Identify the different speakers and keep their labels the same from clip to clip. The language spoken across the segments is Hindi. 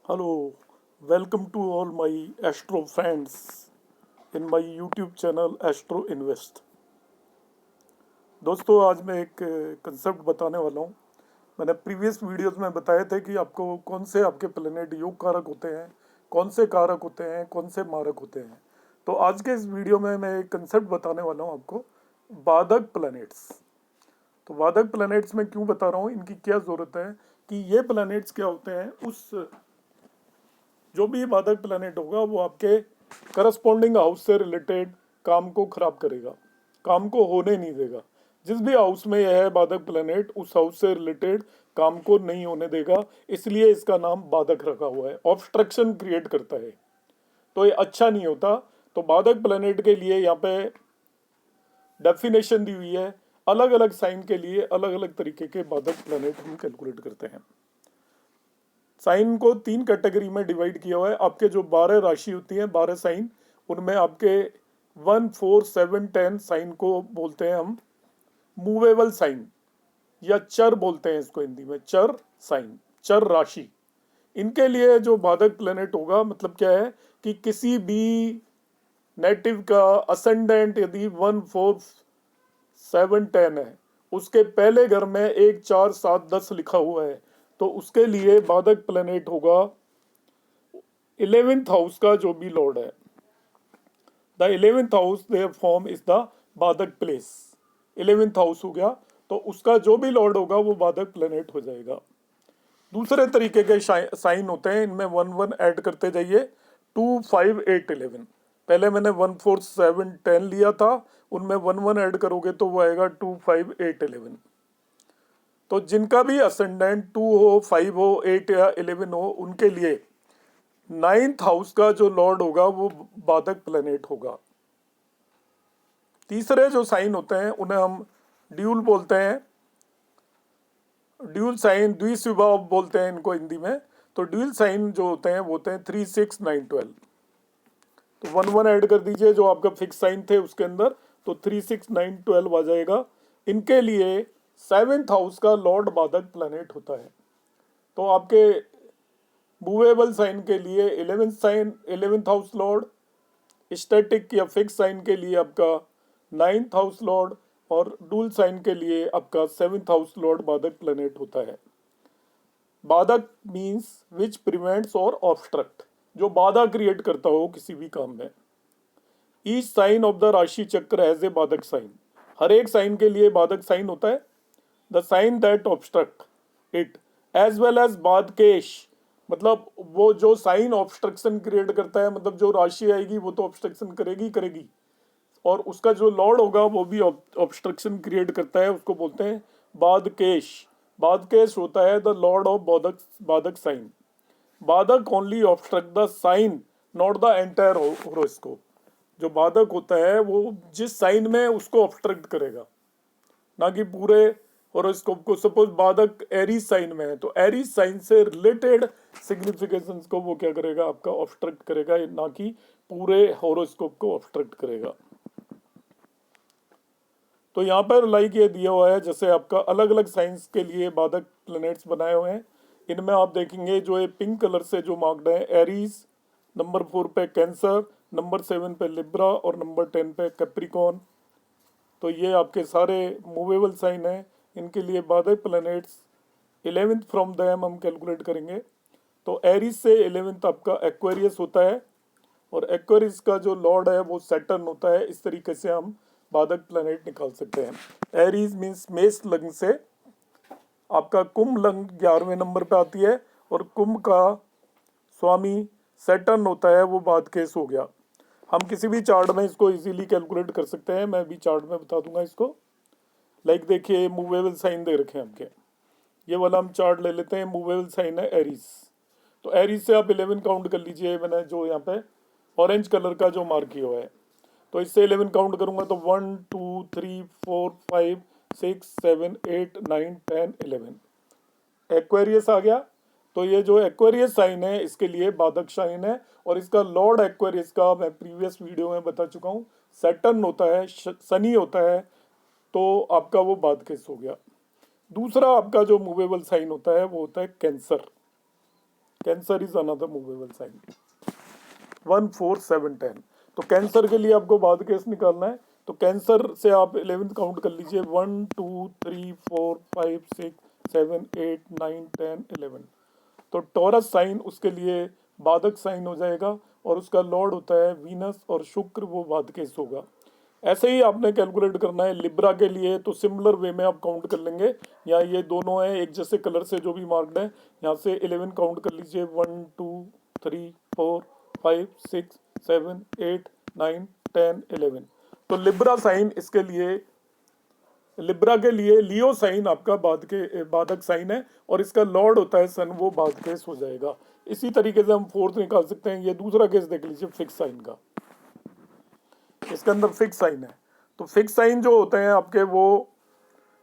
Speaker 1: Hello, welcome to all my Astro friends in my YouTube channel Astro Invest। दोस्तों आज मैं एक कंसेप्ट बताने वाला हूँ। मैंने प्रीवियस वीडियोस में बताए थे कि आपको कौन से आपके प्लेनेट योग कारक होते हैं, कौन से कारक होते हैं, कौन से मारक होते हैं। तो आज के इस वीडियो में मैं एक कंसेप्ट बताने वाला हूँ आपको, बाधक प्लैनेट्स। तो बाधक प्लैनेट्स में क्यों बता रहा हूँ, इनकी क्या ज़रूरत है कि ये प्लैनेट्स क्या होते हैं, उस जो भी बाधक प्लैनेट होगा वो आपके करस्पॉन्डिंग हाउस से रिलेटेड काम को खराब करेगा, काम को होने नहीं देगा। जिस भी हाउस में यह है बाधक प्लैनेट, उस हाउस से रिलेटेड काम को नहीं होने देगा, इसलिए इसका नाम बाधक रखा हुआ है। ऑब्स्ट्रक्शन क्रिएट करता है, तो ये अच्छा नहीं होता। तो बाधक प्लैनेट के लिए यहाँ पे डेफिनेशन दी हुई है। अलग अलग साइन के लिए अलग अलग तरीके के बाधक प्लैनेट हम कैलकुलेट करते हैं। साइन को 3 कैटेगरी में डिवाइड किया हुआ है। आपके जो 12 राशि होती है, 12 साइन, उनमें आपके 1, 4, 7, 10 साइन को बोलते हैं हम मूवेबल साइन, या चर बोलते हैं इसको हिंदी में, चर साइन, चर राशि। इनके लिए जो बाधक प्लेनेट होगा, मतलब क्या है कि किसी भी नेटिव का असेंडेंट यदि 1, 4, 7, 10 है, उसके पहले घर में 1, 4, 7, 10 लिखा हुआ है, तो उसके लिए बाधक प्लेनेट होगा 11th हाउस का जो भी लॉर्ड है। The 11th house there form is the बाधक प्लेस। 11th हाउस हो गया, तो उसका जो भी लॉर्ड होगा वो बाधक प्लेनेट हो जाएगा। दूसरे तरीके के साइन होते हैं, इनमें 1, 1 ऐड करते जाइए। 2, 5, 8, 11। पहले मैंने 1, 4, 7, 10 लिया था, उनमें 1, 1 ऐड करोगे तो वो आएगा 2, 5, 8, 11। तो जिनका भी असेंडेंट 2 हो, 5 हो, 8 या 11 हो, उनके लिए 9th हाउस का जो लॉर्ड होगा वो बाधक प्लेनेट होगा। तीसरे जो साइन होते हैं उन्हें हम ड्यूल बोलते हैं, ड्यूल साइन, द्विस्वभाव बोलते हैं इनको हिंदी में। तो ड्यूल साइन जो होते हैं वो होते हैं 3, 6, 9, 12। तो 1, 1 ऐड कर दीजिए जो आपका फिक्स साइन थे उसके अंदर, तो 3, 6, 9, 12 आ जाएगा। इनके लिए 7th हाउस का लॉर्ड बाधक प्लेनेट होता है। तो आपके मूवेबल साइन के लिए 11th sign, 11th house lord, static या फिक्स साइन के लिए आपका 9th हाउस लॉर्ड, और डूल साइन के लिए आपका 7th हाउस लॉर्ड बाधक प्लेनेट होता है। बाधक मीन्स विच प्रिवेंट्स और ऑब्स्ट्रक्ट, जो बाधा क्रिएट करता हो किसी भी काम में। ईच साइन ऑफ द राशि चक्र हैज ए बाधक साइन। हर एक साइन के लिए बाधक साइन होता है। The sine that obstruct it as well as बाधकेश, मतलब वो जो साइन ऑब्स्ट्रक्शन क्रिएट करता है, मतलब जो राशि आएगी वो तो ऑब्स्ट्रक्शन करेगी करेगी, और उसका जो लॉर्ड होगा वो भी ऑब्स्ट्रक्शन क्रिएट करता है, उसको बोलते हैं बाधकेश। बाधकेश होता है द लॉर्ड ऑफ बाधक, बाधक साइन। बाधक only obstruct the sign, not the entire horoscope. जो बाधक होता है वो जिस साइन में उसको ऑब्स्ट्रक्ट करेगा, ना कि पूरे होरोस्कोप को। सपोज बाधक एरीज साइन में है, तो एरीज साइन से रिलेटेड सिग्निफिकेशंस को वो क्या करेगा, आपका ऑब्स्ट्रक्ट करेगा, ना कि पूरे होरोस्कोप को ऑब्स्ट्रक्ट करेगा। तो यहाँ पर लाइक ये दिया हुआ है, जैसे आपका अलग अलग साइंस के लिए बाधक प्लैनेट्स बनाए हुए हैं। इनमें आप देखेंगे जो ये पिंक कलर से जो मार्क्ड है, एरीज, नंबर 4 पे कैंसर, नंबर 7 पे लिब्रा और नंबर 10 पे कैप्रिकॉन। तो ये आपके सारे मूवेबल साइन हैं। इनके लिए बाधक प्लैनेट्स 11th फ्रॉम दैम हम कैलकुलेट करेंगे। तो एरीज से 11th आपका एक्वेरियस होता है, और एक्वेरियस का जो लॉर्ड है वो सैटर्न होता है। इस तरीके से हम बाधक प्लैनेट निकाल सकते हैं। एरीज मीन्स मेष लग्न से आपका कुंभ लग्न 11वें नंबर पे आती है, और कुंभ का स्वामी सैटर्न होता है, वो बाधकेश हो गया। हम किसी भी चार्ट में इसको इजीली कैलकुलेट कर सकते हैं, मैं भी चार्ट में बता दूंगा इसको। लाइक देखिए मूवेबल साइन दे रखे हैं आपके, ये वाला हम चार्ट ले लेते हैं। मूवेबल साइन है एरीज, तो एरीज से आप 11 काउंट कर लीजिए। मैंने जो यहाँ पे ऑरेंज कलर का जो मार्क किया हुआ है, तो इससे 11 काउंट करूंगा तो 1, 2, 3, 4, 5, 6, 7, 8, 9, 10, 11 एक्वेरियस आ गया। तो ये जो एक्वेरियस साइन है इसके लिए बाधक साइन है, और इसका लॉर्ड एक्वेरियस का मैं प्रीवियस वीडियो में बता चुका हूँ, सैटर्न होता है, शनि होता है। तो आपका वो बाधकेश हो गया। दूसरा आपका जो मूवेबल साइन होता है वो होता है cancer. Cancer is another movable sign. 1 4 7 10। तो कैंसर के लिए आपको बाद केस निकालना है, तो कैंसर से आप 11th काउंट कर लीजिए, 1 2 3 4 5 6 7 8 9 10 11। तो टॉरस साइन उसके लिए बाधक साइन हो जाएगा, और उसका लॉर्ड होता है वीनस और शुक्र, वो बाद केस होगा। ऐसे ही आपने कैलकुलेट करना है लिब्रा के लिए, तो सिमिलर वे में आप काउंट कर लेंगे। यहाँ ये दोनों हैं एक जैसे कलर से जो भी मार्क्ड है, यहाँ से 11 काउंट कर लीजिए, 1 2 3 4 5 6 7 8 9 10 11। तो लिब्रा साइन इसके लिए, लिब्रा के लिए लियो साइन आपका बाधक साइन है, और इसका लॉर्ड होता है सन, वो बाद केस हो जाएगा। इसी तरीके से हम फोर्थ निकाल सकते हैं। ये दूसरा केस देख लीजिए फिक्स साइन का, इसके अंदर फिक्स साइन है। तो फिक्स साइन जो होते हैं आपके, वो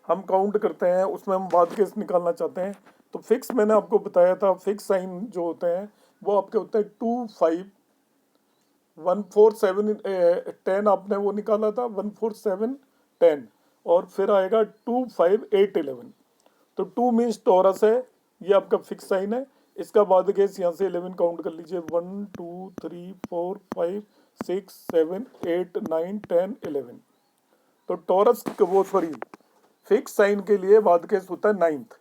Speaker 1: हम काउंट करते हैं, उसमें हम बाद केस निकालना चाहते हैं। तो फिक्स मैंने आपको बताया था, फिक्स साइन जो होते हैं वो आपके होते हैं 2 5 1 4 7 10, आपने वो निकाला था 1 4 7 10, और फिर आएगा 2 5 8 11। तो 2 मीन्स टॉरस है, ये आपका फिक्स साइन है। इसका बाद केस यहाँ से 11 काउंट कर लीजिए, 1 2 3 4 5 6 7 8 9 10 11। तो टॉरस वो सॉरी फिक्स साइन के लिए बाद केस होता है 9th।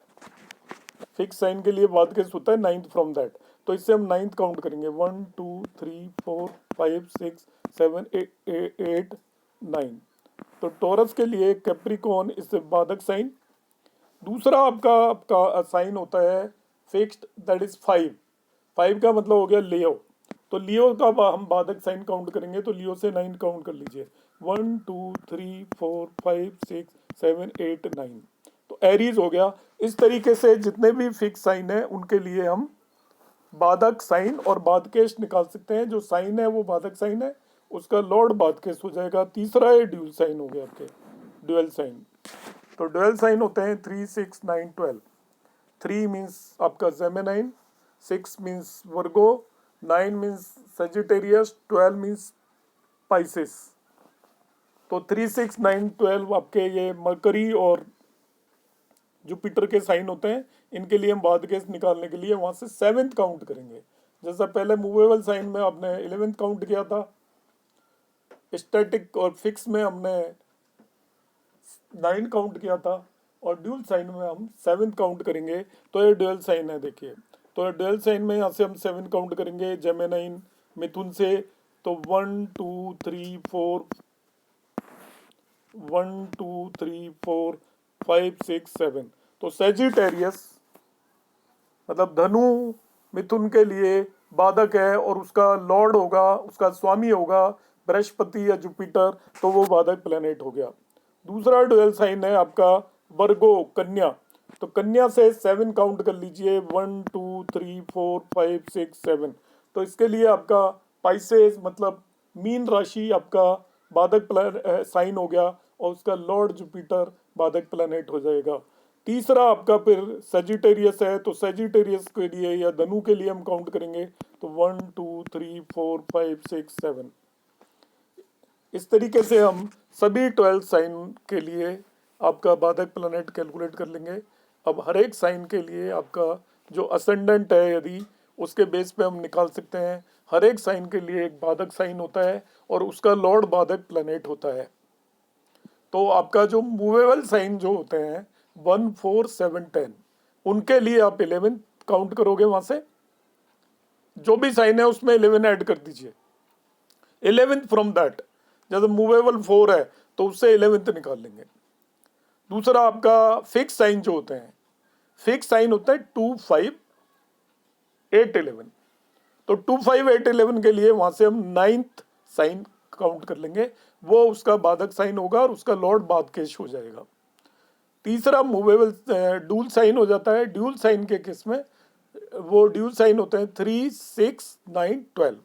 Speaker 1: फिक्स साइन के लिए बाद केस होता है 9th फ्रॉम दैट। तो इससे हम 9th काउंट करेंगे, 1 2 3 4 5 6 7 8 9। तो टॉरस के लिए कैप्रिकॉर्न इससे बाधक साइन। दूसरा आपका आपका साइन होता है फिक्स्ड, दैट इज 5। 5 का मतलब हो गया लियो। तो लियो का हम बाधक साइन काउंट करेंगे, तो लियो से 9 काउंट कर लीजिए, 1 2 3 4 5 6 7 8 9। तो एरीज हो गया। इस तरीके से जितने भी फिक्स साइन है उनके लिए हम बाधक साइन और बाधकेश निकाल सकते हैं। जो साइन है वो बाधक साइन है, उसका लॉर्ड बाधकेश हो जाएगा। तीसरा है ड्यूल साइन हो गया आपके, ड्यूअल साइन। तो ड्यूअल साइन होते हैं 3 6 9 12। 3 मीन्स आपका जेमिनाइन, 6 मीन्स वर्गो, 9 मीन्स सेजिटेरियस, 12 मीन्स पाइसेस। तो 3 6 9 12 आपके ये मरकरी और जुपिटर के साइन होते हैं। इनके लिए हम बाद केस निकालने के लिए वहां से 7th काउंट करेंगे। जैसा पहले मूवेबल साइन में आपने 11th काउंट किया था, स्टैटिक और फिक्स में हमने 9 काउंट किया था, और ड्यूल साइन में हम 7th काउंट करेंगे। तो ये ड्यूल साइन है, देखिए। तो ड्यूल साइन में यहाँ से हम 7 काउंट करेंगे जेमिनाइन मिथुन से। तो 1 2 3 4 1 2 3 4 5 6 7। तो सेजिटेरियस मतलब धनु मिथुन के लिए बाधक है, और उसका लॉर्ड होगा, उसका स्वामी होगा बृहस्पति या जुपिटर, तो वो बाधक प्लेनेट हो गया। दूसरा ड्यूअल साइन है आपका वर्गो कन्या। तो कन्या से 7 काउंट कर लीजिए, 1 2 3 4 5 6 7। तो इसके लिए आपका पाइसेस मतलब मीन राशि आपका बाधक साइन हो गया, और उसका लॉर्ड जुपिटर बाधक प्लैनेट हो जाएगा। तीसरा आपका फिर सेजिटेरियस है। तो सेजिटेरियस के लिए या धनु के लिए हम काउंट करेंगे, तो 1 2 3 4 5 6 7। इस तरीके से हम सभी 12 साइन के लिए आपका बाधक प्लैनेट कैलकुलेट कर लेंगे। अब हर एक साइन के लिए आपका जो असेंडेंट है, यदि उसके बेस पे हम निकाल सकते हैं। हर एक साइन के लिए एक बाधक साइन होता है, और उसका लॉर्ड बाधक प्लैनेट होता है। तो आपका जो मूवेबल साइन जो होते हैं 1 4 7 10, उनके लिए आप 11 काउंट करोगे। वहां से जो भी साइन है उसमें 11 ऐड कर दीजिए, 11th फ्रॉम दैट। जैसे मूवेबल 4 है तो उससे 11th निकाल लेंगे। दूसरा आपका फिक्स साइन जो होते हैं, फिक्स साइन होता है 2 5 8 11। तो 2 5 8 11 के लिए वहां से हम 9th साइन काउंट कर लेंगे, वो उसका बाधक साइन होगा, और उसका लॉर्ड बाधकेश हो जाएगा। तीसरा मूवेबल ड्यूल साइन हो जाता है। ड्यूल साइन के केस में वो ड्यूल साइन होते हैं 3 6 9 12।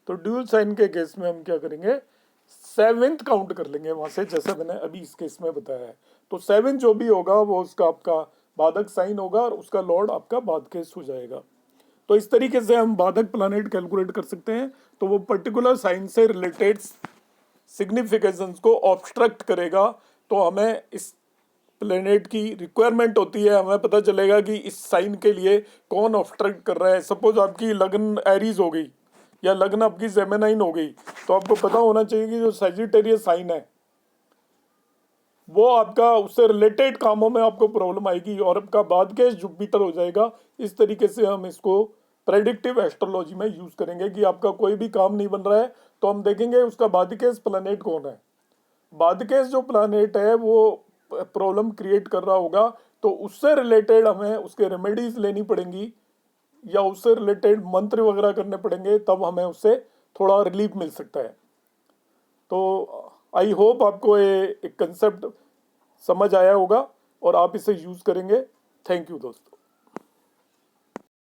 Speaker 1: तो ड्यूल साइन के केस में हम क्या करेंगे, 7th काउंट कर लेंगे वहां से, जैसे मैंने अभी इस केस में बताया है। तो 7 जो भी होगा वो उसका आपका बाधक साइन होगा, और उसका लॉर्ड आपका बाधकेश हो जाएगा। तो इस तरीके से हम बाधक प्लैनेट कैलकुलेट कर सकते हैं। तो वो पर्टिकुलर साइन से रिलेटेड सिग्निफिकेशंस को ऑब्स्ट्रक्ट करेगा, तो हमें इस प्लेनेट की रिक्वायरमेंट होती है, हमें पता चलेगा कि इस साइन के लिए कौन ऑब्स्ट्रक्ट कर रहा है। सपोज आपकी लगन एरीज हो गई या लगन आपकी जेमिनाइन हो गई, तो आपको पता होना चाहिए कि जो सैजिटेरियस साइन है वो आपका उससे रिलेटेड कामों में आपको प्रॉब्लम आएगी और आपका बाद केस जुपिटर हो जाएगा। इस तरीके से हम इसको प्रेडिक्टिव एस्ट्रोलॉजी में यूज करेंगे कि आपका कोई भी काम नहीं बन रहा है तो हम देखेंगे उसका बाद केस प्लैनेट कौन है। बाद केस जो प्लैनेट है वो प्रॉब्लम क्रिएट कर रहा होगा, तो उससे रिलेटेड हमें उसके रेमेडीज लेनी पड़ेंगी या उससे रिलेटेड मंत्र वगैरह करने पड़ेंगे, तब हमें उससे थोड़ा रिलीफ मिल सकता है। तो आई होप आपको ये एक कंसेप्ट समझ आया होगा और आप इसे यूज करेंगे। थैंक यू दोस्तों।